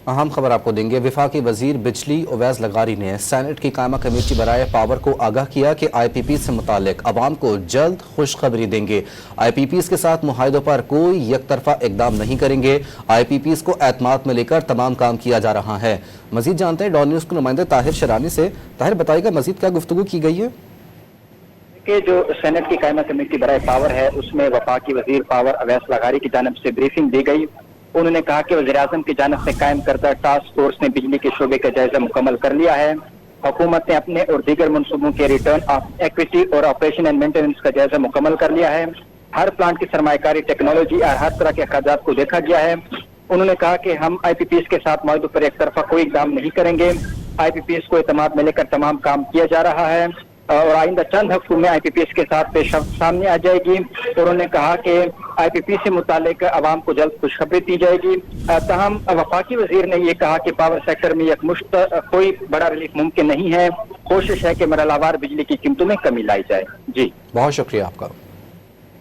اہم خبر آپ کو دیں گے۔ وفاقی وزیر بجلی اویس لغاری نے سینٹ کی قائمہ کمیٹی برائے پاور کو آگاہ کیا کہ آئی پی پی سے متعلق عوام کو جلد خوشخبری دیں گے۔ آئی پی پیز کے ساتھ معاہدوں پر کوئی یک طرفہ اقدام نہیں کریں گے۔ آئی پی پیز کو اعتماد میں لے کر تمام کام کیا جا رہا ہے۔ مزید جانتے ہیں ڈان نیوز کے نمائندے طاہر شرانی سے۔ طاہر بتائیے گا مزید کیا گفتگو کی گئی ہے؟ کہ جو سینٹ کی قائمہ کمیٹی برائے پاور ہے اس میں وفاقی وزیر پاور اویس لغاری کی جانب سے بریفنگ دی گئی۔ انہوں نے کہا کہ وزیر اعظم کی جانب سے قائم کردہ ٹاسک فورس نے بجلی کے شعبے کا جائزہ مکمل کر لیا ہے۔ حکومت نے اپنے اور دیگر منصوبوں کے ریٹرن آف ایکویٹی اور آپریشن اینڈ مینٹیننس کا جائزہ مکمل کر لیا ہے۔ ہر پلانٹ کی سرمایہ کاری، ٹیکنالوجی اور ہر طرح کے اخراجات کو دیکھا گیا ہے۔ انہوں نے کہا کہ ہم آئی پی پیز کے ساتھ معاہدوں پر ایک طرفہ کوئی اقدام نہیں کریں گے۔ آئی پی پیز کو اعتماد میں لے کر تمام کام کیا جا رہا ہے اور آئندہ چند ہفتوں میں آئی پی پی ایس کے ساتھ پیش رفت سامنے آ جائے گی۔ انہوں نے کہا کہ آئی پی پی سے متعلق عوام کو جلد خوشخبری دی جائے گی۔ تاہم وفاقی وزیر نے یہ کہا کہ پاور سیکٹر میں یکمشت کوئی بڑا ریلیف ممکن نہیں ہے۔ کوشش ہے کہ مرحلہ وار بجلی کی قیمتوں میں کمی لائی جائے۔ جی بہت شکریہ آپ کا۔